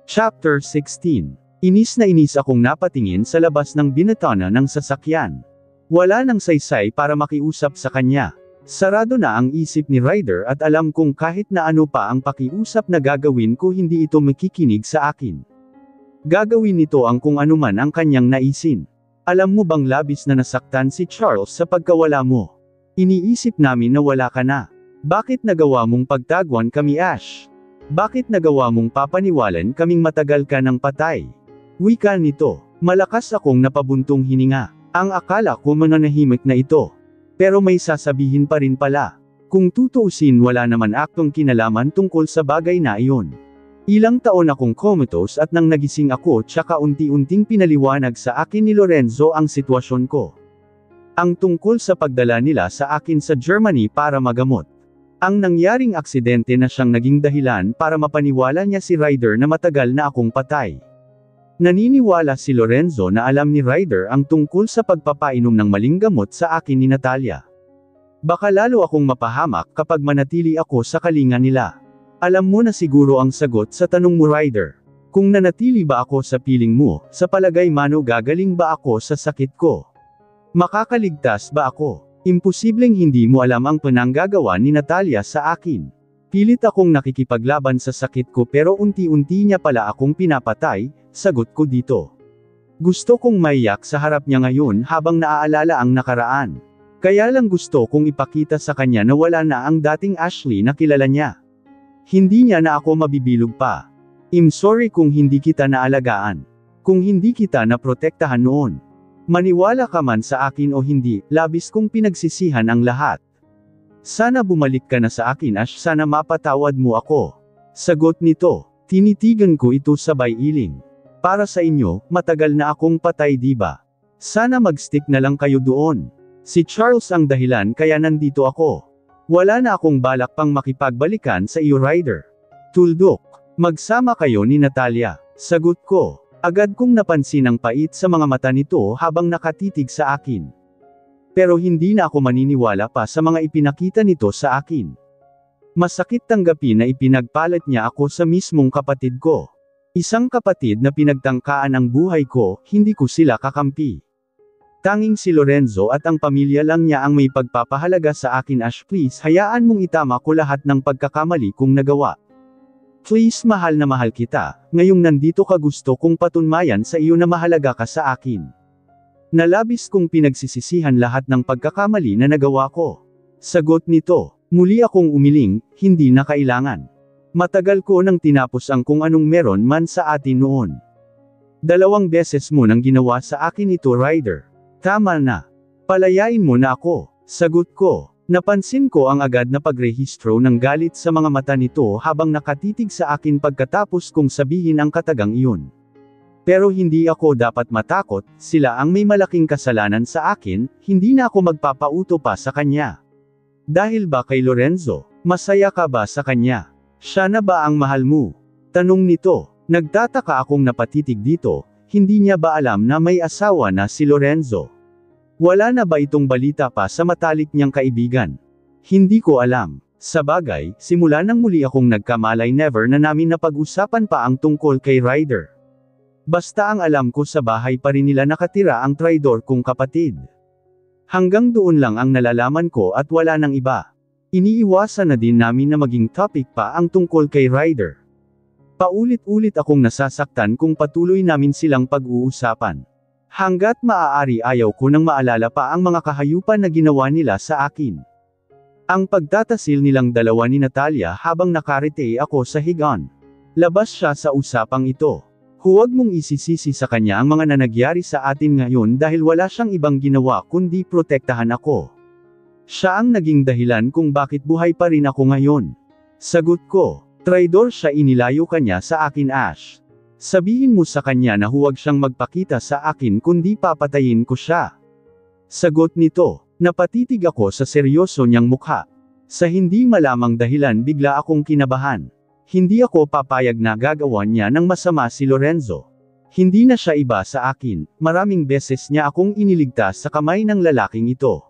Chapter 16. Inis na inis akong napatingin sa labas ng binatana ng sasakyan. Wala nang saysay para makiusap sa kanya. Sarado na ang isip ni Ryder at alam kong kahit na ano pa ang pakiusap na gagawin ko hindi ito makikinig sa akin. Gagawin nito ang kung anuman ang kanyang naisin. Alam mo bang labis na nasaktan si Charles sa pagkawala mo? Iniisip namin na wala ka na. Bakit nagawa mong pagtagwan kami, Ash? Bakit nagawa mong papaniwalan kaming matagal ka ng patay? Wika nito. Malakas akong napabuntong hininga. Ang akala ko mananahimik na ito. Pero may sasabihin pa rin pala. Kung tutuusin wala naman aktong kinalaman tungkol sa bagay na iyon. Ilang taon akong comatose at nang nagising ako tsaka unti-unting pinaliwanag sa akin ni Lorenzo ang sitwasyon ko. Ang tungkol sa pagdala nila sa akin sa Germany para magamot. Ang nangyaring aksidente na siyang naging dahilan para mapaniwala niya si Ryder na matagal na akong patay. Naniniwala si Lorenzo na alam ni Ryder ang tungkol sa pagpapainom ng maling gamot sa akin ni Natalia. Baka lalo akong mapahamak kapag manatili ako sa kalinga nila. Alam mo na siguro ang sagot sa tanong mo, Ryder. Kung nanatili ba ako sa piling mo, sa palagay mo gagaling ba ako sa sakit ko? Makakaligtas ba ako? Imposibleng hindi mo alam ang pinanggagawa ni Natalia sa akin. Pilit akong nakikipaglaban sa sakit ko pero unti-unti niya pala akong pinapatay, sagot ko dito. Gusto kong maiyak sa harap niya ngayon habang naaalala ang nakaraan. Kaya lang gusto kong ipakita sa kanya na wala na ang dating Ashley na kilala niya. Hindi niya na ako mabibilog pa. I'm sorry kung hindi kita naalagaan. Kung hindi kita naprotektahan noon. Maniwala ka man sa akin o hindi, labis kong pinagsisihan ang lahat. Sana bumalik ka na sa akin, Ash, sana mapatawad mo ako. Sagot nito. Tinitigan ko ito sabay iling. Para sa inyo, matagal na akong patay, diba? Sana magstick na lang kayo doon. Si Charles ang dahilan kaya nandito ako. Wala na akong balak pang makipagbalikan sa iyo, Ryder. Tuldok. Magsama kayo ni Natalia. Sagot ko. Agad kong napansin ang pait sa mga mata nito habang nakatitig sa akin. Pero hindi na ako maniniwala pa sa mga ipinakita nito sa akin. Masakit tanggapin na ipinagpalit niya ako sa mismong kapatid ko. Isang kapatid na pinagtangkaan ang buhay ko, hindi ko sila kakampi. Tanging si Lorenzo at ang pamilya lang niya ang may pagpapahalaga sa akin. Ash, please hayaan mong itama ko lahat ng pagkakamali kong nagawa. Please, mahal na mahal kita, ngayong nandito ka gusto kong patunmayan sa iyo na mahalaga ka sa akin. Nalabis kong pinagsisisihan lahat ng pagkakamali na nagawa ko. Sagot nito, muli akong umiling, hindi na kailangan. Matagal ko nang tinapos ang kung anong meron man sa atin noon. 2 beses mo nang ginawa sa akin ito, Ryder. Tama na. Palayain mo na ako. Sagot ko. Napansin ko ang agad na pagrehistro ng galit sa mga mata nito habang nakatitig sa akin pagkatapos kong sabihin ang katagang iyon. Pero hindi ako dapat matakot, sila ang may malaking kasalanan sa akin, hindi na ako magpapauto pa sa kanya. Dahil ba kay Lorenzo? Masaya ka ba sa kanya? Siya na ba ang mahal mo? Tanong nito. Nagtataka akong napatitig dito, hindi niya ba alam na may asawa na si Lorenzo? Wala na ba itong balita pa sa matalik niyang kaibigan? Hindi ko alam. Sa bagay, simula nang muli akong nagkamalay never na namin napag-usapan pa ang tungkol kay Ryder. Basta ang alam ko sa bahay pa rin nila nakatira ang traidor kong kapatid. Hanggang doon lang ang nalalaman ko at wala nang iba. Iniiwasan na din namin na maging topic pa ang tungkol kay Ryder. Paulit-ulit akong nasasaktan kung patuloy namin silang pag-uusapan. Hanggat maaari ayaw ko nang maalala pa ang mga kahayupan na ginawa nila sa akin. Ang pagtatasil nilang dalawa ni Natalia habang nakarete ako sa higaan. Labas siya sa usapang ito. Huwag mong isisisi sa kanya ang mga nangyari sa atin ngayon dahil wala siyang ibang ginawa kundi protektahan ako. Siya ang naging dahilan kung bakit buhay pa rin ako ngayon. Sagot ko, traidor siya, inilayo kanya sa akin, Ash. Sabihin mo sa kanya na huwag siyang magpakita sa akin kundi papatayin ko siya. Sagot nito, napatitig ako sa seryoso niyang mukha. Sa hindi malamang dahilan bigla akong kinabahan. Hindi ako papayag na gagawan niya ng masama si Lorenzo. Hindi na siya iba sa akin, maraming beses niya akong iniligtas sa kamay ng lalaking ito.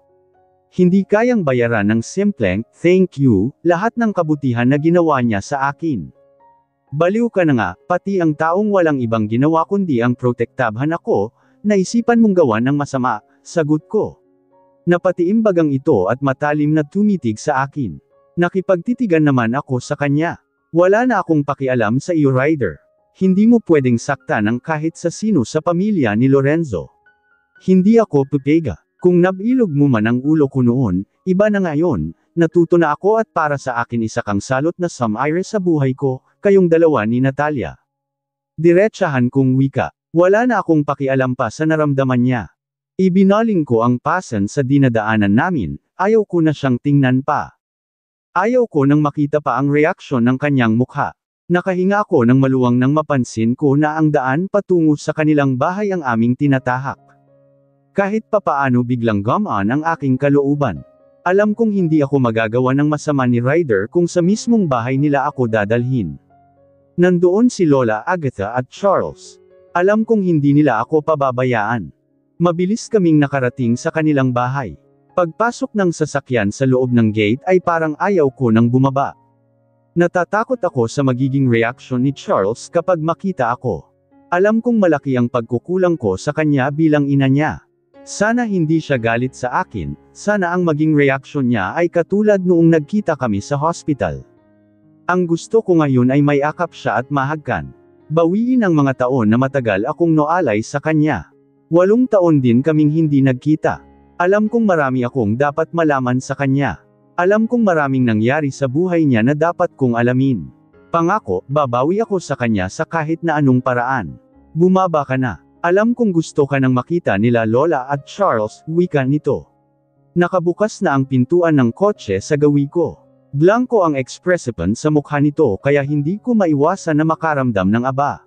Hindi kayang bayaran ng simpleng, thank you, lahat ng kabutihan na ginawa niya sa akin. Baliw ka na nga, pati ang taong walang ibang ginawa kundi ang protektabhan ako, naisipan mong gawan ng masama, sagot ko. Napatiimbagang ito at matalim na tumitig sa akin. Nakipagtitigan naman ako sa kanya. Wala na akong pakialam sa iyo, Ryder. Hindi mo pwedeng saktan ng kahit sa sino sa pamilya ni Lorenzo. Hindi ako pupega. Kung nabilog mo man ang ulo ko noon, iba na ngayon, natuto na ako at para sa akin isa kang salot na sumire sa buhay ko, kayong dalawa ni Natalia. Diretsahan kong wika. Wala na akong pakialam pa sa naramdaman niya. Ibinaling ko ang pasan sa dinadaanan namin, ayaw ko na siyang tingnan pa. Ayaw ko nang makita pa ang reaksyon ng kanyang mukha. Nakahinga ako ng maluwang nang mapansin ko na ang daan patungo sa kanilang bahay ang aming tinatahak. Kahit papaano biglang gumaan ang aking kalooban. Alam kong hindi ako magagawa ng masama ni Ryder kung sa mismong bahay nila ako dadalhin. Nandoon si Lola Agatha at Charles. Alam kong hindi nila ako pababayaan. Mabilis kaming nakarating sa kanilang bahay. Pagpasok ng sasakyan sa loob ng gate ay parang ayaw ko nang bumaba. Natatakot ako sa magiging reaksyon ni Charles kapag makita ako. Alam kong malaki ang pagkukulang ko sa kanya bilang ina niya. Sana hindi siya galit sa akin, sana ang maging reaksyon niya ay katulad noong nagkita kami sa hospital. Ang gusto ko ngayon ay may akap siya at mahagkan. Bawiin ang mga taon na matagal akong noalay sa kanya. 8 taon din kaming hindi nagkita. Alam kong marami akong dapat malaman sa kanya. Alam kong maraming nangyari sa buhay niya na dapat kong alamin. Pangako, babawi ako sa kanya sa kahit na anong paraan. Bumaba ka na. Alam kong gusto ka nang makita nila Lola at Charles, wika nito. Nakabukas na ang pintuan ng kotse sa gawi ko. Blanko ang ekspresyon sa mukha nito kaya hindi ko maiwasan na makaramdam ng aba.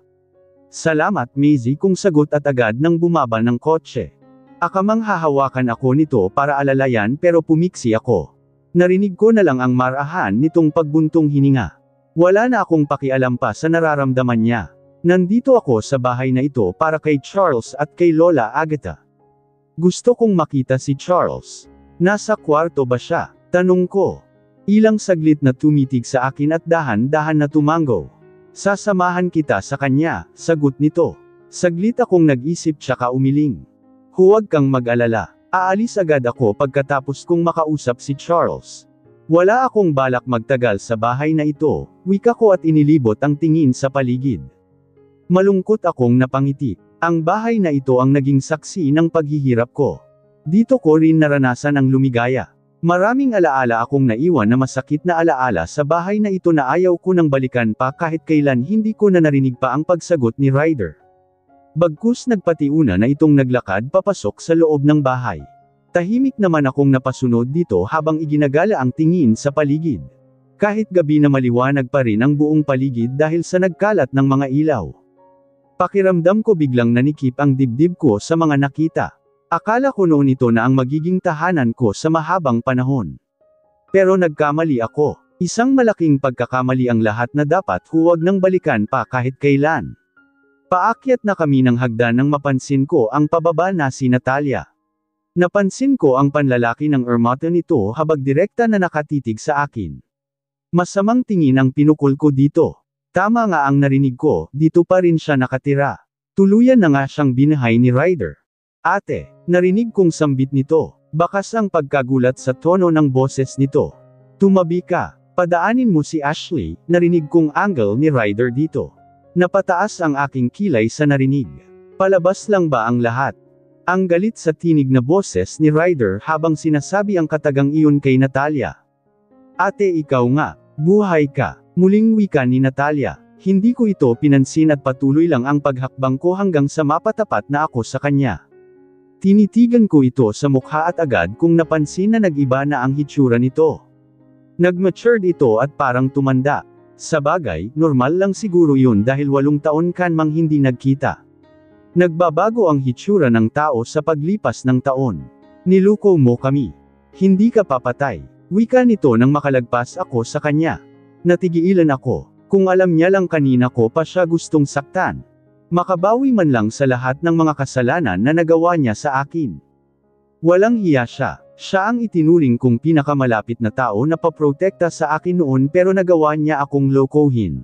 Salamat Maisie kung sagot at agad nang bumaba ng kotse. Akamang hahawakan ako nito para alalayan pero pumiksi ako. Narinig ko na lang ang marahan nitong pagbuntong hininga. Wala na akong pakialam pa sa nararamdaman niya. Nandito ako sa bahay na ito para kay Charles at kay Lola Agatha. Gusto kong makita si Charles. Nasa kwarto ba siya? Tanong ko. Ilang saglit na tumitig sa akin at dahan-dahan na tumango. Sasamahan kita sa kanya, sagot nito. Saglit akong nag-isip tsaka umiling. Huwag kang mag-alala. Aalis agad ako pagkatapos kong makausap si Charles. Wala akong balak magtagal sa bahay na ito, wika ko at inilibot ang tingin sa paligid. Malungkot akong napangiti. Ang bahay na ito ang naging saksi ng paghihirap ko. Dito ko rin naranasan ang lumigaya. Maraming alaala akong naiwan na masakit na alaala sa bahay na ito na ayaw ko nang balikan pa kahit kailan hindi ko na narinig pa ang pagsagot ni Ryder. Bagkus nagpatiuna na itong naglakad papasok sa loob ng bahay. Tahimik naman akong napasunod dito habang iginagala ang tingin sa paligid. Kahit gabi na maliwanag pa rin ang buong paligid dahil sa nagkalat ng mga ilaw. Pakiramdam ko biglang nanikip ang dibdib ko sa mga nakita. Akala ko noon ito na ang magiging tahanan ko sa mahabang panahon. Pero nagkamali ako. Isang malaking pagkakamali ang lahat na dapat huwag nang balikan pa kahit kailan. Paakyat na kami ng hagdan nang mapansin ko ang pababa na si Natalia. Napansin ko ang panlalaki ng ermata nito habang direkta na nakatitig sa akin. Masamang tingin ang pinukol ko dito. Tama nga ang narinig ko, dito pa rin siya nakatira. Tuluyan na nga siyang binahay ni Ryder. Ate, narinig kong sambit nito. Bakas ang pagkagulat sa tono ng boses nito. Tumabi ka. Padaanin mo si Ashley, narinig kong angle ni Ryder dito. Napataas ang aking kilay sa narinig. Palabas lang ba ang lahat? Ang galit sa tinig na boses ni Ryder habang sinasabi ang katagang iyon kay Natalia. Ate ikaw nga, buhay ka. Muling wika ni Natalia. Hindi ko ito pinansin at patuloy lang ang paghakbang ko hanggang sa mapatapat na ako sa kanya. Tinitigan ko ito sa mukha at agad kong napansin na nag-iba na ang hitsura nito. Nag-matured ito at parang tumanda. Sabagay, normal lang siguro yun dahil 8 taon kan mang hindi nagkita. Nagbabago ang hitsura ng tao sa paglipas ng taon. Niluko mo kami. Hindi ka papatay. Wika nito nang makalagpas ako sa kanya. Natigilan ako. Kung alam niya lang kanina ko pa siya gustong saktan. Makabawi man lang sa lahat ng mga kasalanan na nagawa niya sa akin. Walang hiya siya. Siya ang itinuring kong pinakamalapit na tao na paprotekta sa akin noon pero nagawa niya akong lokohin.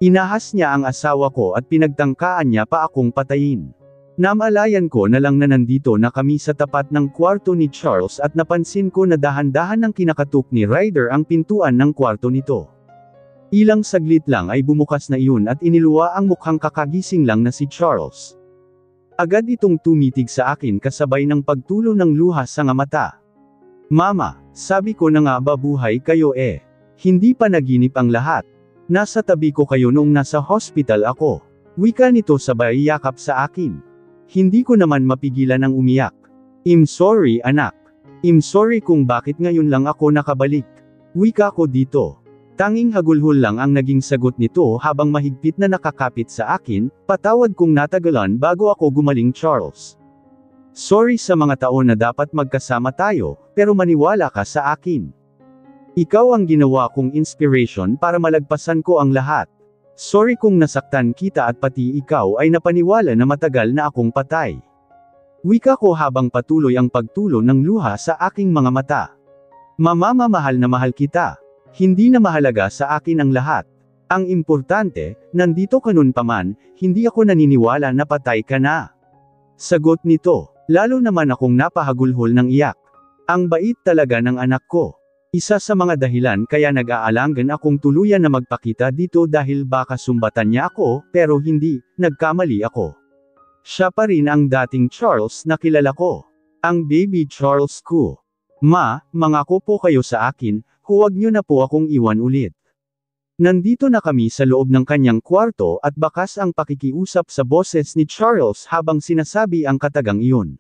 Inahas niya ang asawa ko at pinagtangkaan niya pa akong patayin. Namalayan ko na lang na nandito na kami sa tapat ng kwarto ni Charles at napansin ko na dahan-dahan ng kinakatok ni Ryder ang pintuan ng kwarto nito. Ilang saglit lang ay bumukas na iyon at iniluwa ang mukhang kakagising lang na si Charles. Agad itong tumitig sa akin kasabay ng pagtulo ng luha sa mata. Mama, sabi ko na nga ba buhay kayo eh. Hindi pa naginip ang lahat. Nasa tabi ko kayo noong nasa hospital ako. Wika nito sabay yakap sa akin. Hindi ko naman mapigilan ang umiyak. I'm sorry anak. I'm sorry kung bakit ngayon lang ako nakabalik. Wika ko dito. Tanging hagulhol lang ang naging sagot nito habang mahigpit na nakakapit sa akin, patawad kong natagalan bago ako gumaling Charles. Sorry sa mga taon na dapat magkasama tayo, pero maniwala ka sa akin. Ikaw ang ginawa kong inspiration para malagpasan ko ang lahat. Sorry kung nasaktan kita at pati ikaw ay napaniwala na matagal na akong patay. Wika ko habang patuloy ang pagtulo ng luha sa aking mga mata. Mama, mahal na mahal kita. Hindi na mahalaga sa akin ang lahat. Ang importante, nandito ka nun pa man, hindi ako naniniwala na patay ka na. Sagot nito, lalo naman akong napahagulhol ng iyak. Ang bait talaga ng anak ko. Isa sa mga dahilan kaya nag-aalangan akong tuluyan na magpakita dito dahil baka sumbatan niya ako, pero hindi, nagkamali ako. Siya pa rin ang dating Charles na kilala ko. Ang baby Charles ko. Ma, mangako po kayo sa akin, huwag niyo na po akong iwan ulit. Nandito na kami sa loob ng kanyang kwarto at bakas ang pakikiusap sa boses ni Charles habang sinasabi ang katagang iyon.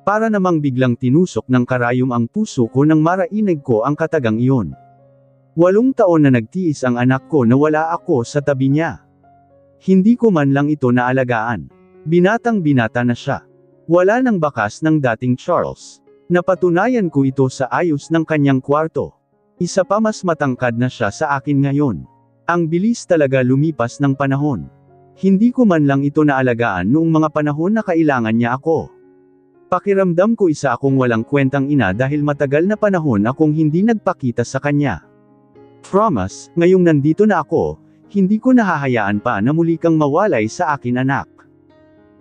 Para namang biglang tinusok ng karayom ang puso ko nang marainig ko ang katagang iyon. 8 taon na nagtiis ang anak ko na wala ako sa tabi niya. Hindi ko man lang ito naalagaan. Binatang binata na siya. Wala nang bakas ng dating Charles. Napatunayan ko ito sa ayos ng kanyang kwarto. Isa pa mas matangkad na siya sa akin ngayon. Ang bilis talaga lumipas ng panahon. Hindi ko man lang ito naalagaan noong mga panahon na kailangan niya ako. Pakiramdam ko isa akong walang kwentang ina dahil matagal na panahon akong hindi nagpakita sa kanya. Promise, ngayong nandito na ako, hindi ko nahahayaan pa na muli kang mawalay sa akin anak.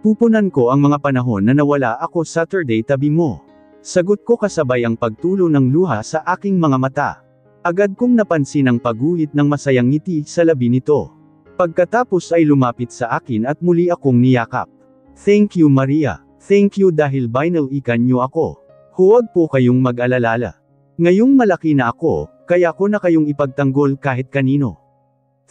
Pupunan ko ang mga panahon na nawala ako Saturday tabi mo. Sagot ko kasabay ang pagtulo ng luha sa aking mga mata. Agad kong napansin ang pagguhit ng masayang ngiti sa labi nito. Pagkatapos ay lumapit sa akin at muli akong niyakap. Thank you Maria. Thank you dahil binalikan niyo ako. Huwag po kayong mag-alala. Ngayong malaki na ako, kaya ko na kayong ipagtanggol kahit kanino.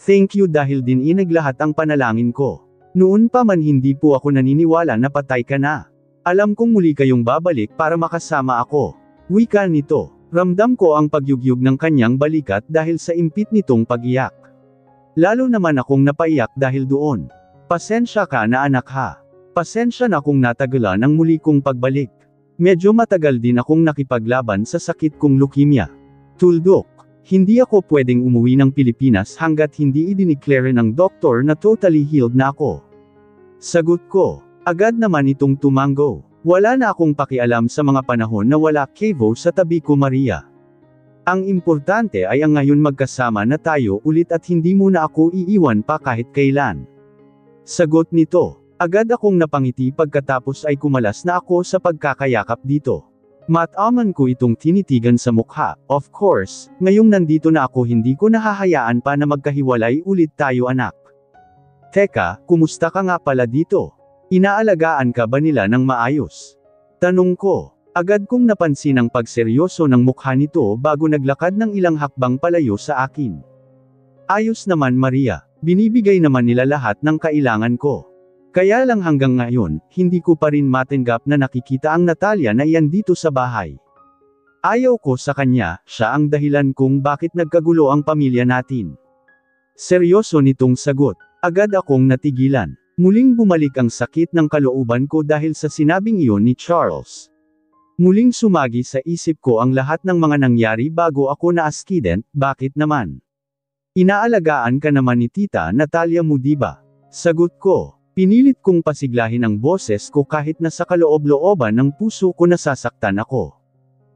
Thank you dahil din inaglahat ang panalangin ko. Noon pa man hindi po ako naniniwala na patay ka na. Alam kong muli kayong babalik para makasama ako. Wika nito. Ramdam ko ang pagyugyug ng kanyang balikat dahil sa impit nitong pag-iyak. Lalo naman akong napaiyak dahil doon. Pasensya ka na anak ha. Pasensya na kung natagalan ang muli kong pagbalik. Medyo matagal din akong nakipaglaban sa sakit kong leukemia. Tuldok. Hindi ako pwedeng umuwi ng Pilipinas hanggat hindi idiniklare ng doktor na totally healed na ako. Sagot ko. Agad naman itong tumango. Wala na akong pakialam sa mga panahon na wala Kevo sa tabi ko Maria. Ang importante ay ang ngayon magkasama na tayo ulit at hindi mo na ako iiwan pa kahit kailan. Sagot nito. Agad akong napangiti pagkatapos ay kumalas na ako sa pagkakayakap dito. Mataman ko itong tinitigan sa mukha. Of course, ngayong nandito na ako hindi ko nahahayaan pa na magkahiwalay ulit tayo anak. Teka, kumusta ka nga pala dito? Inaalagaan ka ba nila ng maayos? Tanong ko. Agad kong napansin ang pagseryoso ng mukha nito bago naglakad ng ilang hakbang palayo sa akin. Ayos naman Maria, binibigay naman nila lahat ng kailangan ko. Kaya lang hanggang ngayon, hindi ko pa rin matanggap na nakikita ang Natalia na iyan dito sa bahay. Ayaw ko sa kanya, siya ang dahilan kung bakit nagkagulo ang pamilya natin. Seryoso nitong sagot. Agad akong natigilan. Muling bumalik ang sakit ng kalooban ko dahil sa sinabing iyon ni Charles. Muling sumagi sa isip ko ang lahat ng mga nangyari bago ako na-accident, bakit naman? Inaalagaan ka naman ni Tita Natalia mo diba? Sagot ko. Pinilit kong pasiglahin ang boses ko kahit na sa kaloob-looban ng puso ko nasasaktan ako.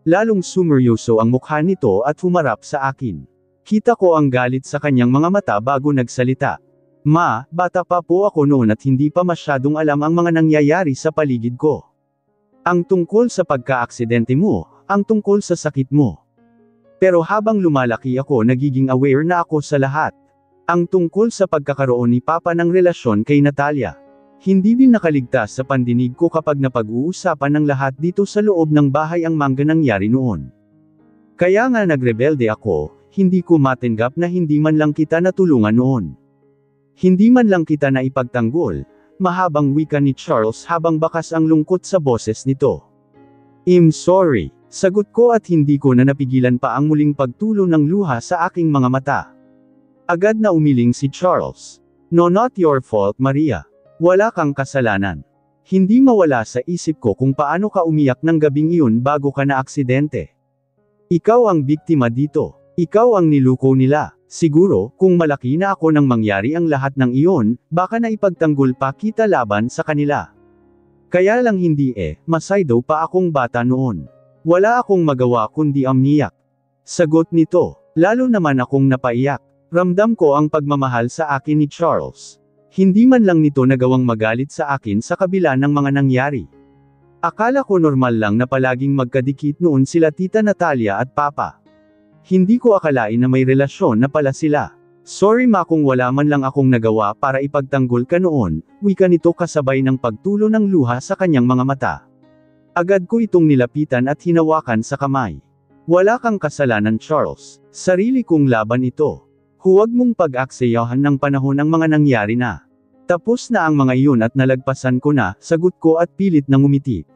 Lalong sumeryoso ang mukha nito at humarap sa akin. Kita ko ang galit sa kanyang mga mata bago nagsalita. Ma, bata pa po ako noon at hindi pa masyadong alam ang mga nangyayari sa paligid ko. Ang tungkol sa pagka-aksidente mo, ang tungkol sa sakit mo. Pero habang lumalaki ako nagiging aware na ako sa lahat. Ang tungkol sa pagkakaroon ni Papa ng relasyon kay Natalia. Hindi din nakaligtas sa pandinig ko kapag napag-uusapan ng lahat dito sa loob ng bahay ang mga nangyari noon. Kaya nga nagrebelde ako, hindi ko matanggap na hindi man lang kita natulungan noon. Hindi man lang kita na ipagtanggol, mahabang wika ni Charles habang bakas ang lungkot sa boses nito. I'm sorry, sagot ko at hindi ko na napigilan pa ang muling pagtulo ng luha sa aking mga mata. Agad na umiling si Charles. No, not your fault, Maria. Wala kang kasalanan. Hindi mawala sa isip ko kung paano ka umiyak ng gabing iyon bago ka na aksidente. Ikaw ang biktima dito. Ikaw ang niluko nila. Siguro, kung malaki na ako nang mangyari ang lahat ng iyon, baka na ipagtanggol pa kita laban sa kanila. Kaya lang hindi masay daw pa akong bata noon. Wala akong magawa kundi umiyak. Sagot nito, lalo naman akong napaiyak. Ramdam ko ang pagmamahal sa akin ni Charles. Hindi man lang nito nagawang magalit sa akin sa kabila ng mga nangyari. Akala ko normal lang na palaging magkadikit noon sila Tita Natalia at Papa. Hindi ko akalain na may relasyon na pala sila. Sorry ma kung wala man lang akong nagawa para ipagtanggol ka noon, wika nito kasabay ng pagtulo ng luha sa kanyang mga mata. Agad ko itong nilapitan at hinawakan sa kamay. Wala kang kasalanan Charles, sarili kong laban ito. Huwag mong pag-aksayahan ng panahon ang mga nangyari na. Tapos na ang mga iyon at nalagpasan ko na, sagot ko at pilit na ngumiti.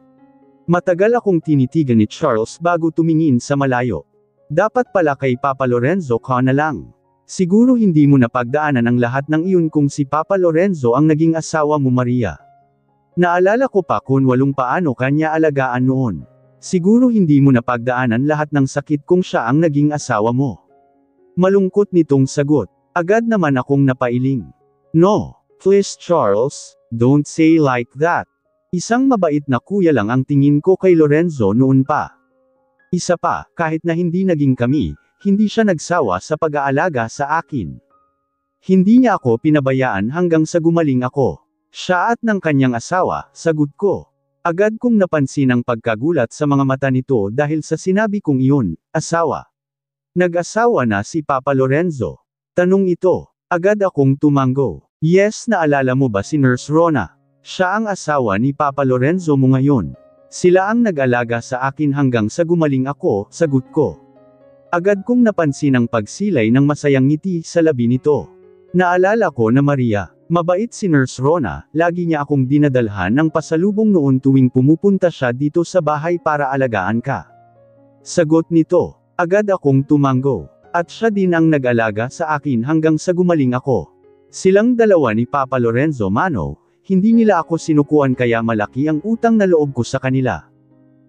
Matagal akong tinitigan ni Charles bago tumingin sa malayo. Dapat pala kay Papa Lorenzo ka na lang. Siguro hindi mo napagdaanan ang lahat ng iyon kung si Papa Lorenzo ang naging asawa mo Maria. Naalala ko pa kung walong paano kanya alagaan noon. Siguro hindi mo napagdaanan lahat ng sakit kung siya ang naging asawa mo. Malungkot nitong sagot. Agad naman akong napailing. No, please Charles, don't say like that. Isang mabait na kuya lang ang tingin ko kay Lorenzo noon pa. Isa pa, kahit na hindi naging kami, hindi siya nagsawa sa pag-aalaga sa akin. Hindi niya ako pinabayaan hanggang sa gumaling ako. Siya at ng kanyang asawa, sagot ko. Agad kong napansin ang pagkagulat sa mga mata nito dahil sa sinabi kong iyon, asawa. Nag-asawa na si Papa Lorenzo? Tanong ito. Agad akong tumango. Yes, naalala mo ba si Nurse Rona? Siya ang asawa ni Papa Lorenzo mo ngayon. Sila ang nag-alaga sa akin hanggang sa gumaling ako, sagot ko. Agad kong napansin ang pagsilay ng masayang ngiti sa labi nito. Naalala ko na Maria, mabait si Nurse Rona, lagi niya akong dinadalhan ng pasalubong noon tuwing pumupunta siya dito sa bahay para alagaan ka. Sagot nito. Agad akong tumango. At siya din ang nag-alaga sa akin hanggang sa gumaling ako. Silang dalawa ni Papa Lorenzo Mano, hindi nila ako sinukuan kaya malaki ang utang na loob ko sa kanila.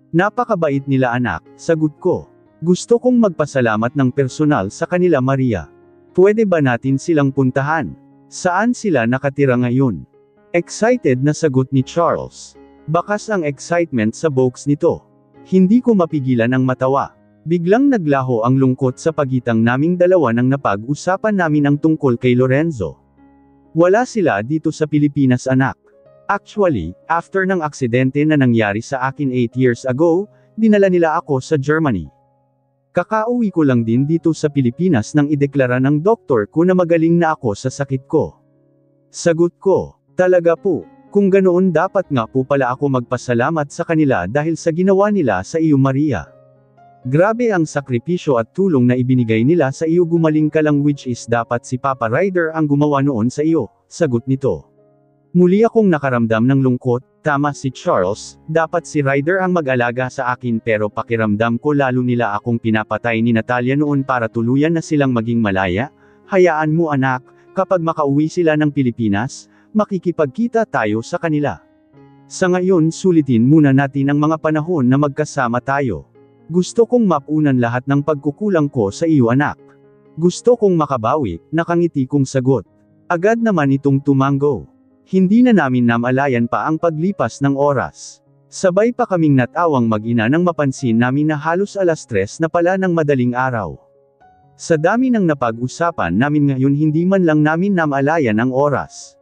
Napakabait nila anak, sagot ko. Gusto kong magpasalamat ng personal sa kanila Maria. Pwede ba natin silang puntahan? Saan sila nakatira ngayon? Excited na sagot ni Charles. Bakas ang excitement sa box nito. Hindi ko mapigilan ang matawa. Biglang naglaho ang lungkot sa pagitan naming dalawa nang napag-usapan namin ang tungkol kay Lorenzo. Wala sila dito sa Pilipinas anak. Actually, after ng aksidente na nangyari sa akin 8 years ago, dinala nila ako sa Germany. Kakauwi ko lang din dito sa Pilipinas nang ideklara ng doktor ko na magaling na ako sa sakit ko. Sagot ko, talaga po, kung ganoon dapat nga po pala ako magpasalamat sa kanila dahil sa ginawa nila sa iyo Maria. Grabe ang sakripisyo at tulong na ibinigay nila sa iyo gumaling ka lang which is dapat si Papa Ryder ang gumawa noon sa iyo, sagot nito. Muli akong nakaramdam ng lungkot, tama si Charles, dapat si Ryder ang mag-alaga sa akin pero pakiramdam ko lalo nila akong pinapatay ni Natalia noon para tuluyan na silang maging malaya, hayaan mo anak, kapag makauwi sila ng Pilipinas, makikipagkita tayo sa kanila. Sa ngayon sulitin muna natin ang mga panahon na magkasama tayo. Gusto kong mapunan lahat ng pagkukulang ko sa iyo anak. Gusto kong makabawi, nakangiti kong sagot. Agad naman itong tumango. Hindi na namin namalayan pa ang paglipas ng oras. Sabay pa kaming natawang mag-ina nang mapansin namin na halos 3:00 na pala ng madaling araw. Sa dami ng napag-usapan namin ngayon hindi man lang namin namalayan ang oras.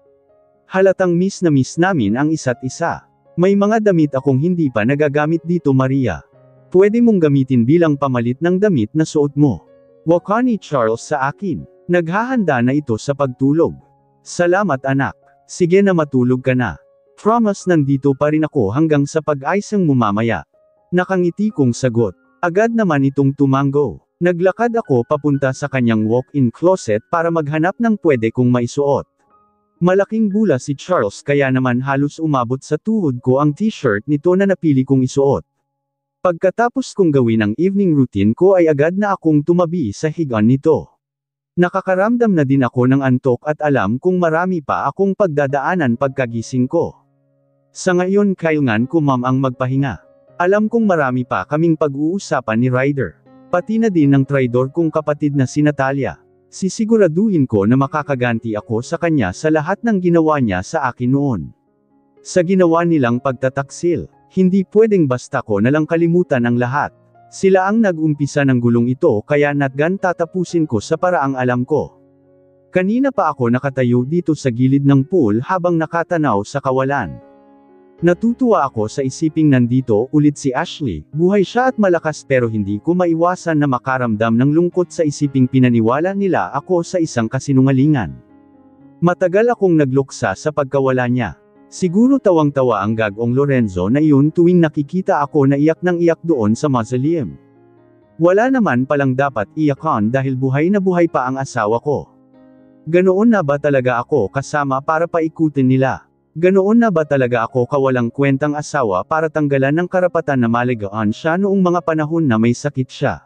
Halatang miss na miss namin ang isa't isa. May mga damit akong hindi pa nagagamit dito Maria. Pwede mong gamitin bilang pamalit ng damit na suot mo. Waka ni Charles sa akin. Naghahanda na ito sa pagtulog. Salamat anak. Sige na matulog ka na. Promise nandito pa rin ako hanggang sa pag-aisang mo mamaya. Nakangiti kong sagot. Agad naman itong tumango. Naglakad ako papunta sa kanyang walk-in closet para maghanap ng pwede kong maisuot. Malaking bula si Charles kaya naman halos umabot sa tuhod ko ang t-shirt nito na napili kong isuot. Pagkatapos kong gawin ang evening routine ko ay agad na akong tumabi sa higaan nito. Nakakaramdam na din ako ng antok at alam kung marami pa akong pagdadaanan pagkagising ko. Sa ngayon kailangan ko ang magpahinga. Alam kong marami pa kaming pag-uusapan ni Ryder. Pati na din ng traidor kong kapatid na si Natalia. Sisiguraduhin ko na makakaganti ako sa kanya sa lahat ng ginawa niya sa akin noon. Sa ginawa nilang pagtataksil, hindi pwedeng basta ko nalang kalimutan ang lahat. Sila ang nag-umpisa ng gulong ito kaya natgan tatapusin ko sa paraang alam ko. Kanina pa ako nakatayo dito sa gilid ng pool habang nakatanaw sa kawalan. Natutuwa ako sa isiping nandito ulit si Ashley, buhay siya at malakas pero hindi ko maiwasan na makaramdam ng lungkot sa isiping pinaniwala nila ako sa isang kasinungalingan. Matagal akong nagluksa sa pagkawala niya. Siguro tawang-tawa ang gagong Lorenzo na iyon tuwing nakikita ako na iyak ng iyak doon sa mausoleum. Wala naman palang dapat iyakan dahil buhay na buhay pa ang asawa ko. Ganoon na ba talaga ako kasama para paikutin nila? Ganoon na ba talaga ako kawalang kwentang asawa para tanggalan ng karapatan na maligaan siya noong mga panahon na may sakit siya?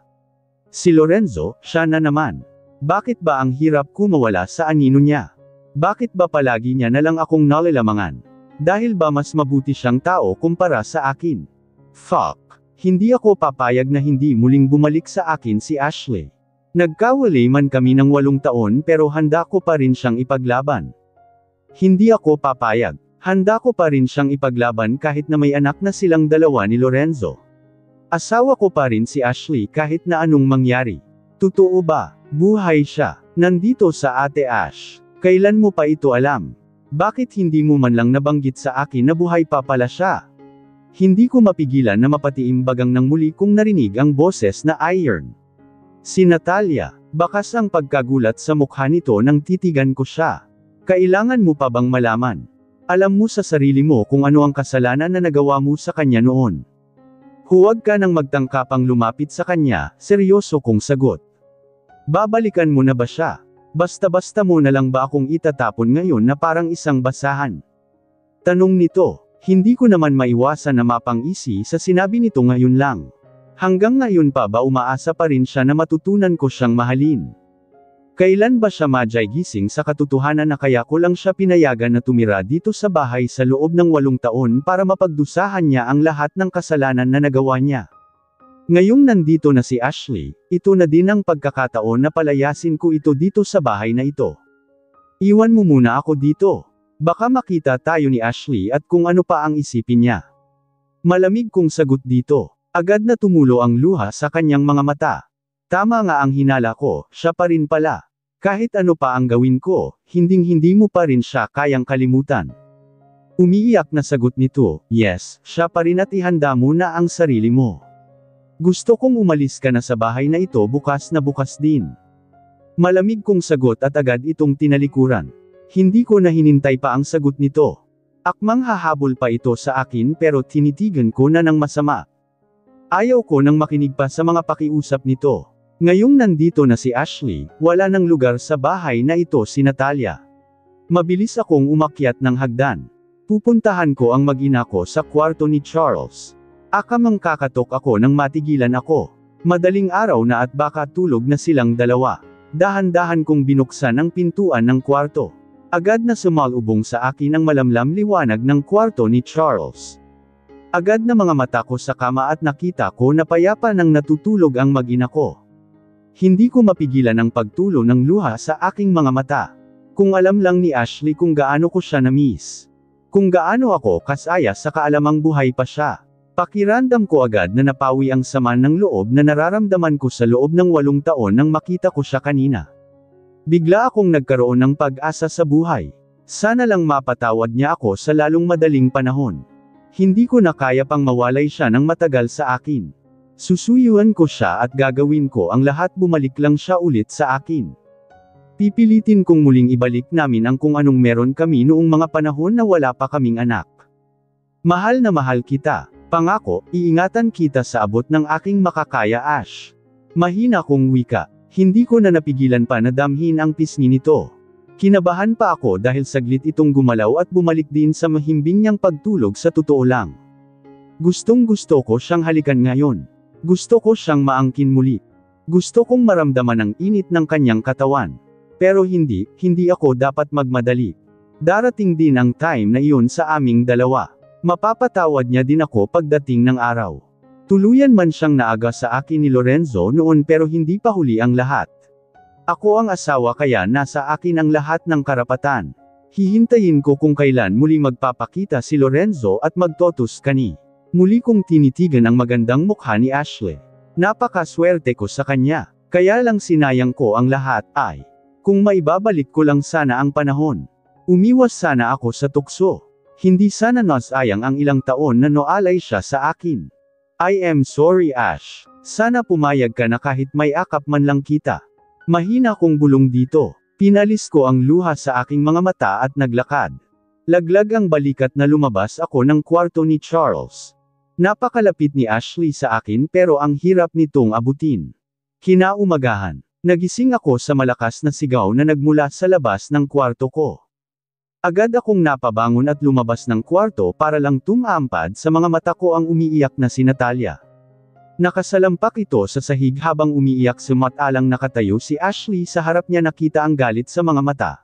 Si Lorenzo, siya na naman. Bakit ba ang hirap ko mawala sa anino niya? Bakit ba palagi niya na lang akong nalalamangan? Dahil ba mas mabuti siyang tao kumpara sa akin? Fuck. Hindi ako papayag na hindi muling bumalik sa akin si Ashley. Nagkawalay man kami ng 8 taon pero handa ko pa rin siyang ipaglaban. Hindi ako papayag. Handa ko pa rin siyang ipaglaban kahit na may anak na silang dalawa ni Lorenzo. Asawa ko pa rin si Ashley kahit na anong mangyari. Totoo ba? Buhay siya. Nandito sa Ate Ash. Kailan mo pa ito alam? Bakit hindi mo man lang nabanggit sa akin na buhay pa pala siya? Hindi ko mapigilan na mapatiimbagang ng muli kong narinig ang boses na iron. Si Natalia. Bakas ang pagkagulat sa mukha nito nang titigan ko siya. Kailangan mo pa bang malaman? Alam mo sa sarili mo kung ano ang kasalanan na nagawa mo sa kanya noon. Huwag ka nang magtangkapang lumapit sa kanya, seryoso kong sagot. Babalikan mo na ba siya? Basta-basta mo na lang ba akong itatapon ngayon na parang isang basahan? Tanong nito, hindi ko naman maiwasan na mapang-isi sa sinabi nito ngayon lang. Hanggang ngayon pa ba umaasa pa rin siya na matutunan ko siyang mahalin? Kailan ba siya gising sa katotohanan na kaya ko lang siya pinayagan na tumira dito sa bahay sa loob ng 8 taon para mapagdusahan niya ang lahat ng kasalanan na nagawa niya? Ngayong nandito na si Ashley, ito na din ang pagkakataon na palayasin ko ito dito sa bahay na ito. Iwan mo muna ako dito. Baka makita tayo ni Ashley at kung ano pa ang isipin niya. Malamig kong sagot dito. Agad na tumulo ang luha sa kanyang mga mata. Tama nga ang hinala ko, siya pa rin pala. Kahit ano pa ang gawin ko, hinding-hindi mo pa rin siya kayang kalimutan. Umiiyak na sagot nito, yes, siya pa rin at ihanda mo na ang sarili mo. Gusto kong umalis ka na sa bahay na ito bukas na bukas din. Malamig kong sagot at agad itong tinalikuran. Hindi ko na hinintay pa ang sagot nito. Akmang hahabol pa ito sa akin pero tinitigan ko na ng masama. Ayaw ko nang makinig pa sa mga pakiusap nito. Ngayong nandito na si Ashley, wala nang lugar sa bahay na ito si Natalia. Mabilis akong umakyat ng hagdan. Pupuntahan ko ang mag-ina ko sa kwarto ni Charles. Akamang kakatok ako nang matigilan ako. Madaling araw na at baka tulog na silang dalawa. Dahan-dahan kong binuksan ang pintuan ng kwarto. Agad na sumalubong sa akin ang malamlam liwanag ng kwarto ni Charles. Agad na mga mata ko sa kama at nakita ko na payapa nang natutulog ang mag-ina ko. Hindi ko mapigilan ang pagtulo ng luha sa aking mga mata. Kung alam lang ni Ashley kung gaano ko siya na-miss. Kung gaano ako kasaya sa kaalamang buhay pa siya. Pakiramdam ko agad na napawi ang sama ng loob na nararamdaman ko sa loob ng 8 taon nang makita ko siya kanina. Bigla akong nagkaroon ng pag-asa sa buhay. Sana lang mapatawad niya ako sa lalong madaling panahon. Hindi ko na kaya pang mawalay siya ng matagal sa akin. Susuyuan ko siya at gagawin ko ang lahat bumalik lang siya ulit sa akin. Pipilitin kong muling ibalik namin ang kung anong meron kami noong mga panahon na wala pa kaming anak. Mahal na mahal kita. Pangako, iingatan kita sa abot ng aking makakaya, Ash. Mahina kong wika. Hindi ko na napigilan pa na damhin ang pisngi nito. Kinabahan pa ako dahil saglit itong gumalaw at bumalik din sa mahimbing niyang pagtulog sa totoo lang. Gustong gusto ko siyang halikan ngayon. Gusto ko siyang maangkin muli. Gusto kong maramdaman ang init ng kanyang katawan. Pero hindi ako dapat magmadali. Darating din ang time na iyon sa aming dalawa. Mapapatawad niya din ako pagdating ng araw. Tuluyan man siyang naaga sa akin ni Lorenzo noon pero hindi pa huli ang lahat. Ako ang asawa kaya nasa akin ang lahat ng karapatan. Hihintayin ko kung kailan muli magpapakita si Lorenzo at magtotos kani. Muli kong tinitigan ang magandang mukha ni Ashley. Napakaswerte ko sa kanya. Kaya lang sinayang ko ang lahat ay. Kung maibabalik ko lang sana ang panahon. Umiwas sana ako sa tukso. Hindi sana nasayang ang ilang taon na noalay siya sa akin. I am sorry, Ash. Sana pumayag ka na kahit may akap man lang kita. Mahina kong bulong dito. Pinalis ko ang luha sa aking mga mata at naglakad. Laglag ang balikat na lumabas ako ng kwarto ni Charles. Napakalapit ni Ashley sa akin pero ang hirap nitong abutin. Kinaumagahan. Nagising ako sa malakas na sigaw na nagmula sa labas ng kwarto ko. Agad akong napabangon at lumabas ng kwarto para lang tumampad sa mga mata ko ang umiiyak na si Natalia. Nakasalampak ito sa sahig habang umiiyak sumatalang nakatayo si Ashley sa harap niya nakita ang galit sa mga mata.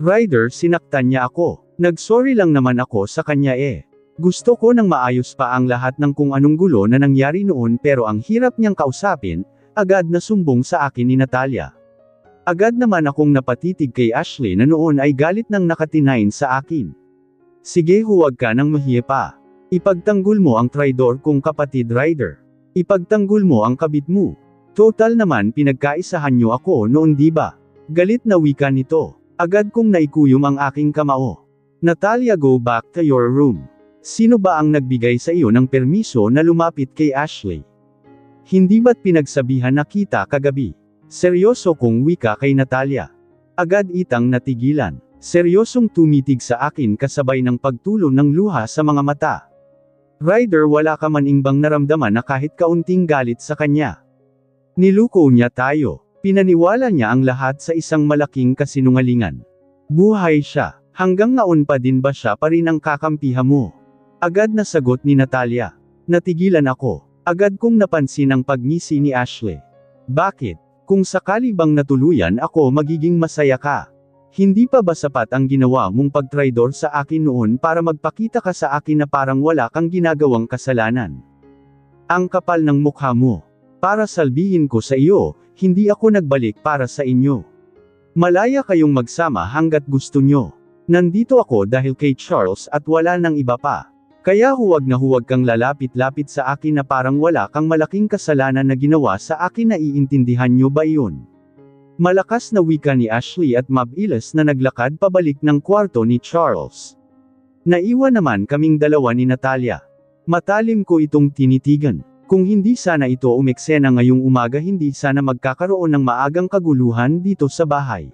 Ryder, sinaktan niya ako. Nagsorry lang naman ako sa kanya eh. Gusto ko nang maayos pa ang lahat ng kung anong gulo na nangyari noon pero ang hirap niyang kausapin, agad na sumbong sa akin ni Natalia. Agad naman akong napatitig kay Ashley na noon ay galit nang nakatinayin sa akin. Sige, huwag ka nang mahiya pa. Ipagtanggol mo ang traidor kong kapatid Ryder. Ipagtanggol mo ang kabit mo. Total naman pinagkaisahan niyo ako noon di ba? Galit na wika nito. Agad kong naikuyom ang aking kamao. Natalia, go back to your room. Sino ba ang nagbigay sa iyo ng permiso na lumapit kay Ashley? Hindi ba't pinagsabihan na kita kagabi? Seryoso kong wika kay Natalia. Agad itang natigilan. Seryosong tumitig sa akin kasabay ng pagtulo ng luha sa mga mata. Ryder, wala ka man bang naramdaman na kahit kaunting galit sa kanya? Niluko niya tayo. Pinaniwala niya ang lahat sa isang malaking kasinungalingan. Buhay siya. Hanggang ngayon pa din ba siya pa rin ang kakampihan mo? Agad na sagot ni Natalia. Natigilan ako. Agad kong napansin ang pagngisi ni Ashley. Bakit? Kung sakali bang natuluyan ako magiging masaya ka. Hindi pa ba sapat ang ginawa mong pagtraidor sa akin noon para magpakita ka sa akin na parang wala kang ginagawang kasalanan? Ang kapal ng mukha mo. Para salbihin ko sa iyo, hindi ako nagbalik para sa inyo. Malaya kayong magsama hanggat gusto nyo. Nandito ako dahil kay Charles at wala nang iba pa. Kaya huwag na huwag kang lalapit-lapit sa akin na parang wala kang malaking kasalanan na ginawa sa akin. Naiintindihan nyo ba iyon? Malakas na wika ni Ashley at mabilis na naglakad pabalik ng kwarto ni Charles. Naiwan naman kaming dalawa ni Natalia. Matalim ko itong tinitigan. Kung hindi sana ito umeksena ngayong umaga, hindi sana magkakaroon ng maagang kaguluhan dito sa bahay.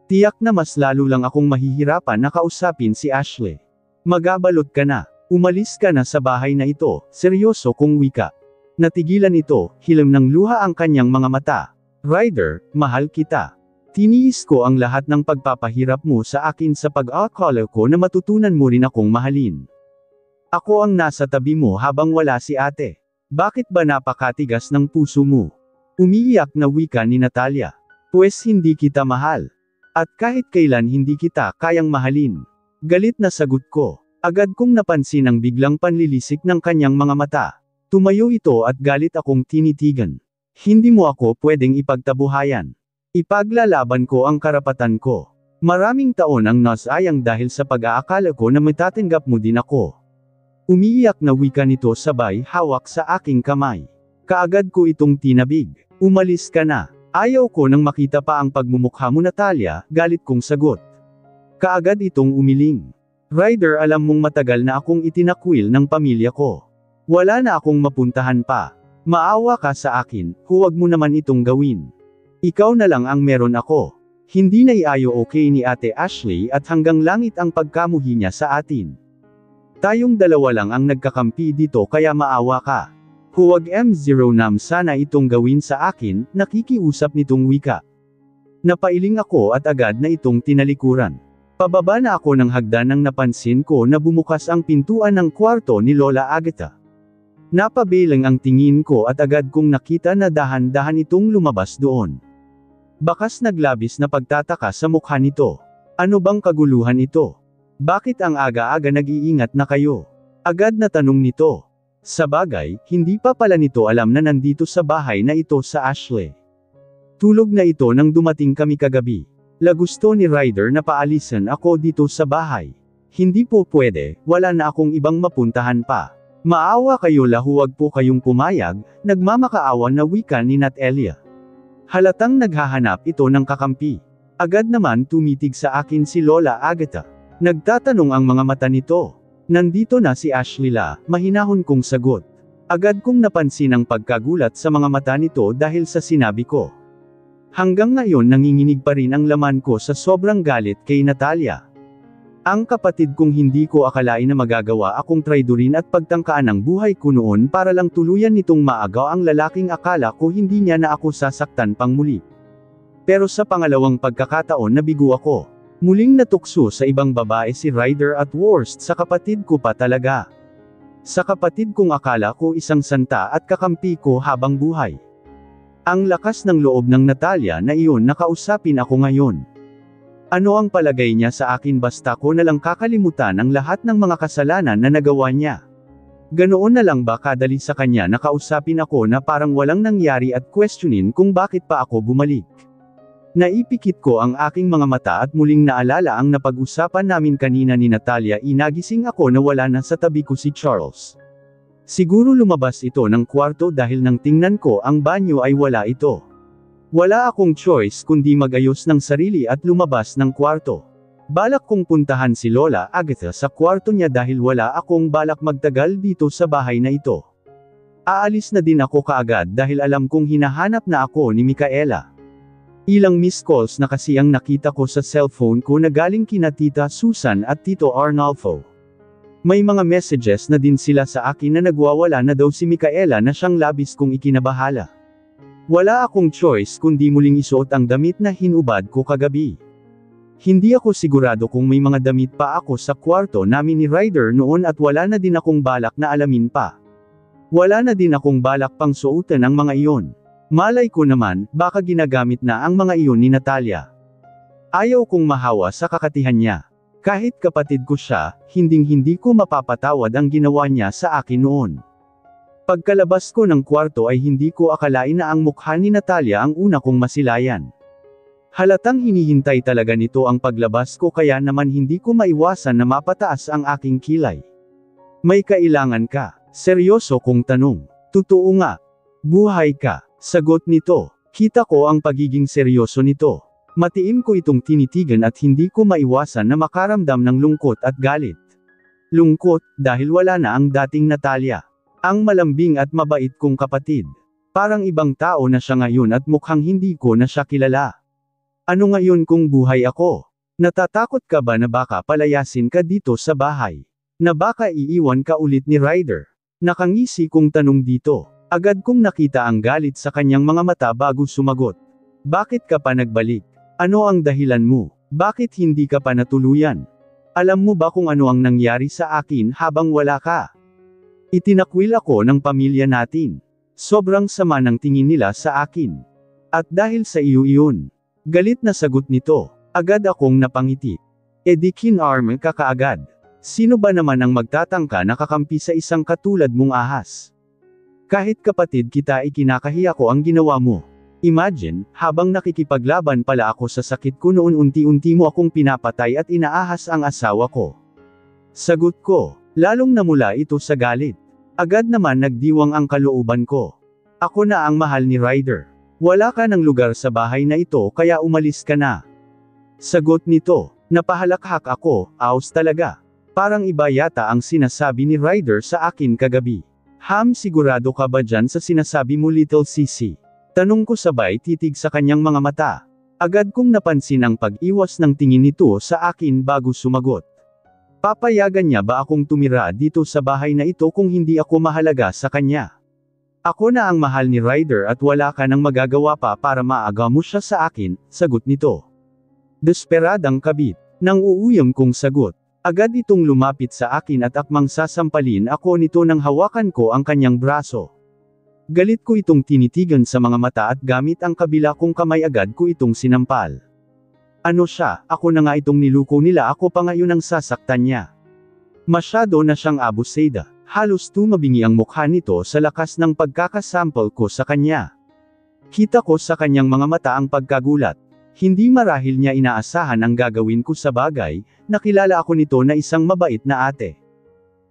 Tiyak na mas lalo lang akong mahihirapan na kausapin si Ashley. Magabalot ka na. Umalis ka na sa bahay na ito, seryoso kong wika. Natigilan ito, hilam ng luha ang kanyang mga mata. Ryder, mahal kita. Tiniis ko ang lahat ng pagpapahirap mo sa akin sa pag-akala ko na matutunan mo rin akong mahalin. Ako ang nasa tabi mo habang wala si ate. Bakit ba napakatigas ng puso mo? Umiiyak na wika ni Natalia. Pues hindi kita mahal. At kahit kailan hindi kita kayang mahalin. Galit na sagot ko. Agad kong napansin ang biglang panlilisik ng kanyang mga mata. Tumayo ito at galit akong tinitigan. Hindi mo ako pwedeng ipagtabuhayan. Ipaglalaban ko ang karapatan ko. Maraming taon ang nasayang dahil sa pag-aakala ko na matatanggap mo din ako. Umiiyak na wika nito sabay hawak sa aking kamay. Kaagad ko itong tinabig. Umalis ka na. Ayaw ko nang makita pa ang pagmumukha mo Natalia, galit kong sagot. Kaagad itong umiling. Ryder, alam mong matagal na akong itinakwil ng pamilya ko. Wala na akong mapuntahan pa. Maawa ka sa akin, huwag mo naman itong gawin. Ikaw na lang ang meron ako. Hindi na iayo okay ni Ate Ashley at hanggang langit ang pagkamuhi niya sa atin. Tayong dalawa lang ang nagkakampi dito kaya maawa ka. Huwag M0 nam sana itong gawin sa akin, nakikiusap nitong wika. Napailing ako at agad na itong tinalikuran. Pababa na ako ng hagdan nang napansin ko na bumukas ang pintuan ng kwarto ni Lola Agatha. Napabilang ang tingin ko at agad kong nakita na dahan-dahan itong lumabas doon. Bakas naglabis na pagtataka sa mukha nito. Ano bang kaguluhan ito? Bakit ang aga-aga nag-iingat na kayo? Agad na tanong nito. Sabagay, hindi pa pala nito alam na nandito sa bahay na ito sa Ashley. Tulog na ito nang dumating kami kagabi. Lagusto ni Ryder na paalisan ako dito sa bahay. Hindi po pwede, wala na akong ibang mapuntahan pa. Maawa kayo la, huwag po kayong pumayag, nagmamakaawa na wika ni Natalia. Halatang naghahanap ito ng kakampi. Agad naman tumitig sa akin si Lola Agatha. Nagtatanong ang mga mata nito. Nandito na si Ashley la, mahinahon kong sagot. Agad kong napansin ang pagkagulat sa mga mata nito dahil sa sinabi ko. Hanggang ngayon nanginginig pa rin ang laman ko sa sobrang galit kay Natalia. Ang kapatid kong hindi ko akalain na magagawa akong traidorin at pagtangkaan ang buhay ko noon para lang tuluyan nitong maagaw ang lalaking akala ko hindi niya na ako sasaktan pang muli. Pero sa pangalawang pagkakataon nabigo ako. Muling natukso sa ibang babae si Ryder at worst sa kapatid ko pa talaga. Sa kapatid kong akala ko isang santa at kakampi ko habang buhay. Ang lakas ng loob ng Natalia na iyon nakausapin ako ngayon. Ano ang palagay niya sa akin basta ko na lang kakalimutan ang lahat ng mga kasalanan na nagawa niya? Ganoon na lang ba kadali sa kanya na kausapin ako na parang walang nangyari at questionin kung bakit pa ako bumalik? Naipikit ko ang aking mga mata at muling naalala ang napag-usapan namin kanina ni Natalia. Inagising ako na wala na sa tabi ko si Charles. Siguro lumabas ito ng kwarto dahil nang tingnan ko ang banyo ay wala ito. Wala akong choice kundi magayos ng sarili at lumabas ng kwarto. Balak kong puntahan si Lola Agatha sa kwarto niya dahil wala akong balak magtagal dito sa bahay na ito. Aalis na din ako kaagad dahil alam kong hinahanap na ako ni Micaela. Ilang missed calls na kasi ang nakita ko sa cellphone ko na galing kina Tita Susan at Tito Arnolfo. May mga messages na din sila sa akin na nagwawala na daw si Micaela na siyang labis kong ikinabahala. Wala akong choice kundi muling isuot ang damit na hinubad ko kagabi. Hindi ako sigurado kung may mga damit pa ako sa kwarto namin ni Ryder noon at wala na din akong balak na alamin pa. Wala na din akong balak pang suotan ang mga iyon. Malay ko naman, baka ginagamit na ang mga iyon ni Natalia. Ayaw kong mahawa sa kakatihan niya. Kahit kapatid ko siya, hinding-hindi ko mapapatawad ang ginawa niya sa akin noon. Pagkalabas ko ng kwarto ay hindi ko akalain na ang mukha ni Natalia ang una kong masilayan. Halatang hinihintay talaga nito ang paglabas ko kaya naman hindi ko maiwasan na mapataas ang aking kilay. May kailangan ka? Seryoso kong tanong. Totoo nga. Buhay ka? Sagot nito. Kita ko ang pagiging seryoso nito. Matiim ko itong tinitigan at hindi ko maiwasan na makaramdam ng lungkot at galit. Lungkot, dahil wala na ang dating Natalia. Ang malambing at mabait kong kapatid. Parang ibang tao na siya ngayon at mukhang hindi ko na siya kilala. Ano ngayon kung buhay ako? Natatakot ka ba na baka palayasin ka dito sa bahay? Na baka iiwan ka ulit ni Ryder? Nakangisi kong tanong dito. Agad kong nakita ang galit sa kanyang mga mata bago sumagot. Bakit ka pa nagbalik? Ano ang dahilan mo? Bakit hindi ka pa natuluyan? Alam mo ba kung ano ang nangyari sa akin habang wala ka? Itinakwil ako ng pamilya natin. Sobrang sama ng tingin nila sa akin. At dahil sa iyo iyon. Galit na sagot nito. Agad akong napangiti. Di kinarm ka kaagad. Sino ba naman ang magtatangka na kakampi sa isang katulad mong ahas? Kahit kapatid kita ikinakahiya ko ang ginawa mo. Imagine, habang nakikipaglaban pala ako sa sakit ko noon unti-unti mo akong pinapatay at inaahas ang asawa ko. Sagot ko. Lalong namula ito sa galit. Agad naman nagdiwang ang kalooban ko. Ako na ang mahal ni Ryder. Wala ka ng lugar sa bahay na ito kaya umalis ka na. Sagot nito. Napahalakhak ako, aus talaga. Parang iba yata ang sinasabi ni Ryder sa akin kagabi. Sigurado ka ba dyan sa sinasabi mo Little Sissy? Tanong ko sabay titig sa kanyang mga mata. Agad kong napansin ang pag-iwas ng tingin nito sa akin bago sumagot. Papayagan niya ba akong tumira dito sa bahay na ito kung hindi ako mahalaga sa kanya? Ako na ang mahal ni Ryder at wala ka nang magagawa pa para maaga mo siya sa akin, sagot nito. Desperadang kabit. Nang uuyam kong sagot. Agad itong lumapit sa akin at akmang sasampalin ako nito nang hawakan ko ang kanyang braso. Galit ko itong tinitigan sa mga mata at gamit ang kabila kong kamay agad ko itong sinampal. Ano siya, ako na nga itong niluko nila ako pa ngayon ang sasaktan niya. Masyado na siyang abusada. Halos tumabingi ang mukha nito sa lakas ng pagkakasample ko sa kanya. Kita ko sa kanyang mga mata ang pagkagulat. Hindi marahil niya inaasahan ang gagawin ko sa bagay, nakilala ako nito na isang mabait na ate.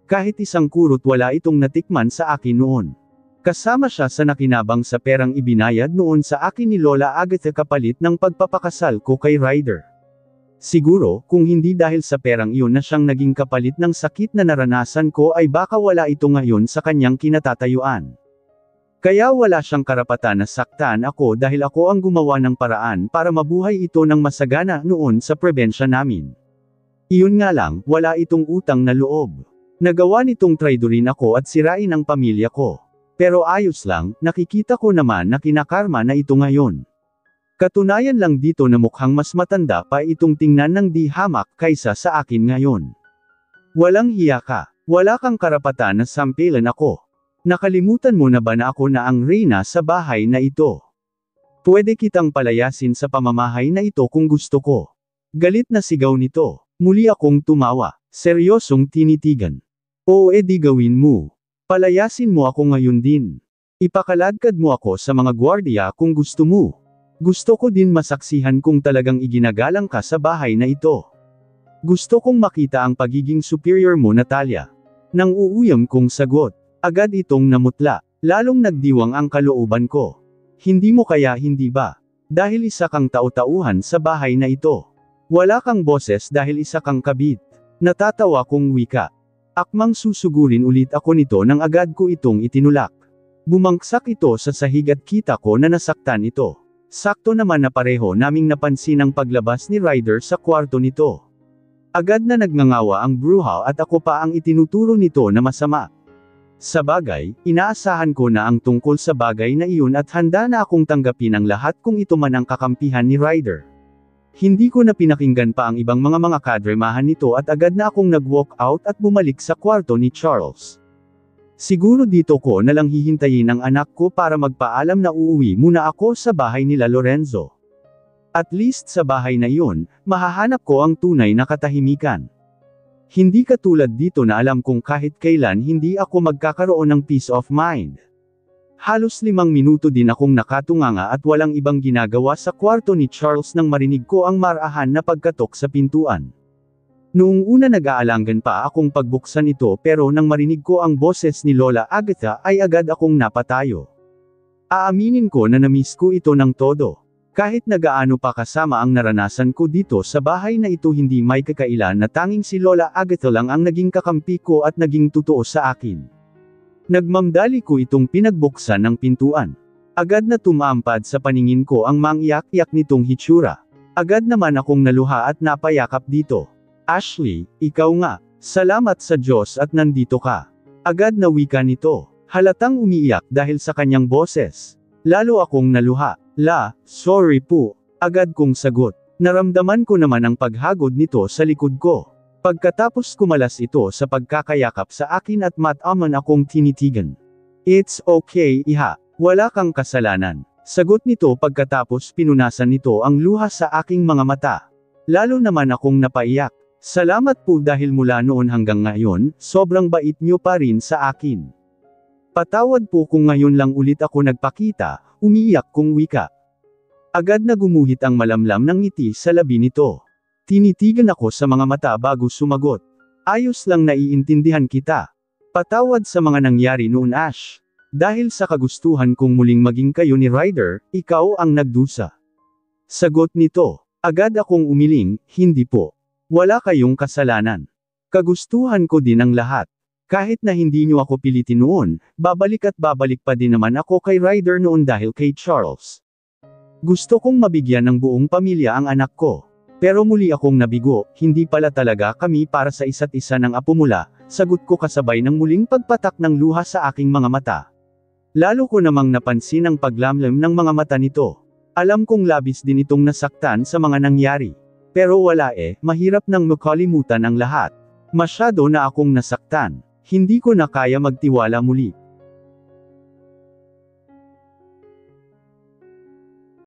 Kahit isang kurot wala itong natikman sa akin noon. Kasama siya sa nakinabang sa perang ibinayad noon sa akin ni Lola Agatha kapalit ng pagpapakasal ko kay Ryder. Siguro, kung hindi dahil sa perang iyon na siyang naging kapalit ng sakit na naranasan ko ay baka wala ito ngayon sa kanyang kinatatayuan. Kaya wala siyang karapatan na saktan ako dahil ako ang gumawa ng paraan para mabuhay ito ng masagana noon sa probensya namin. Iyon nga lang, wala itong utang na loob. Nagawa nitong traidorin ako at sirain ang pamilya ko. Pero ayos lang, nakikita ko naman na kinakarma na ito ngayon. Katunayan lang dito na mukhang mas matanda pa itong tingnan ng di hamak kaysa sa akin ngayon. Walang hiya ka. Wala kang karapatan na sampilan ako. Nakalimutan mo na ba na ako na ang reyna sa bahay na ito? Pwede kitang palayasin sa pamamahay na ito kung gusto ko. Galit na sigaw nito. Muli akong tumawa. Seryosong tinitigan. Oo edi gawin mo. Palayasin mo ako ngayon din. Ipakaladkad mo ako sa mga gwardiya kung gusto mo. Gusto ko din masaksihan kung talagang iginagalang ka sa bahay na ito. Gusto kong makita ang pagiging superior mo Natalia. Nang uuyam kong sagot. Agad itong namutla, lalong nagdiwang ang kalooban ko. Hindi mo kaya hindi ba? Dahil isa kang tau-tauhan sa bahay na ito. Wala kang boses dahil isa kang kabit. Natatawa kong wika. Akmang susugurin ulit ako nito nang agad ko itong itinulak. Bumangsak ito sa sahig at kita ko na nasaktan ito. Sakto naman na pareho naming napansin ang paglabas ni Ryder sa kwarto nito. Agad na nagngangawa ang bruha at ako pa ang itinuturo nito na masama. Sa bagay, inaasahan ko na ang tungkol sa bagay na iyon at handa na akong tanggapin ang lahat kung ito man ang kakampihan ni Ryder. Hindi ko na pinakinggan pa ang ibang mga kadremahan nito at agad na akong nag-walk out at bumalik sa kwarto ni Charles. Siguro dito ko na lang hihintayin ang anak ko para magpaalam na uuwi muna ako sa bahay nila Lorenzo. At least sa bahay na iyon, mahahanap ko ang tunay na katahimikan. Hindi katulad dito na alam kong kahit kailan hindi ako magkakaroon ng peace of mind. Halos 5 minuto din akong nakatunganga at walang ibang ginagawa sa kwarto ni Charles nang marinig ko ang marahan na pagkatok sa pintuan. Noong una nag-aalangan pa akong pagbuksan ito pero nang marinig ko ang boses ni Lola Agatha ay agad akong napatayo. Aaminin ko na namiss ko ito ng todo. Kahit nagaano pa kasama ang naranasan ko dito sa bahay na ito hindi may kakailan na tanging si Lola Agatha lang ang naging kakampi ko at naging totoo sa akin. Nagmamdali ko itong pinagbuksan ng pintuan. Agad na tumampad sa paningin ko ang mangiyak-iyak nitong hitsura. Agad naman akong naluha at napayakap dito. Ashley, ikaw nga. Salamat sa Diyos at nandito ka. Agad na wika nito. Halatang umiiyak dahil sa kanyang boses. Lalo akong naluha. Sorry po. Agad kong sagot. Naramdaman ko naman ang paghagod nito sa likod ko. Pagkatapos kumalas ito sa pagkakayakap sa akin at mataman akong tinitigan. It's okay, iha. Wala kang kasalanan. Sagot nito pagkatapos pinunasan nito ang luha sa aking mga mata. Lalo naman akong napaiyak. Salamat po dahil mula noon hanggang ngayon, sobrang bait niyo pa rin sa akin. Patawad po kung ngayon lang ulit ako nagpakita, umiiyak kong wika. Agad na gumuhit ang malamlam ng ngiti sa labi nito. Tinitigan ako sa mga mata bago sumagot. Ayos lang, naiintindihan kita. Patawad sa mga nangyari noon, Ash. Dahil sa kagustuhan kong muling maging kayo ni Ryder, ikaw ang nagdusa. Sagot nito. Agad akong umiling, hindi po. Wala kayong kasalanan. Kagustuhan ko din ang lahat. Kahit na hindi niyo ako pilitin noon, babalik at babalik pa din naman ako kay Ryder noon dahil kay Charles. Gusto kong mabigyan ng buong pamilya ang anak ko. Pero muli akong nabigo, hindi pala talaga kami para sa isa't isa ng apo mula, sagot ko kasabay ng muling pagpatak ng luha sa aking mga mata. Lalo ko namang napansin ang paglamlam ng mga mata nito. Alam kong labis din itong nasaktan sa mga nangyari. Pero wala mahirap nang makalimutan ang lahat. Masyado na akong nasaktan. Hindi ko na kaya magtiwala muli.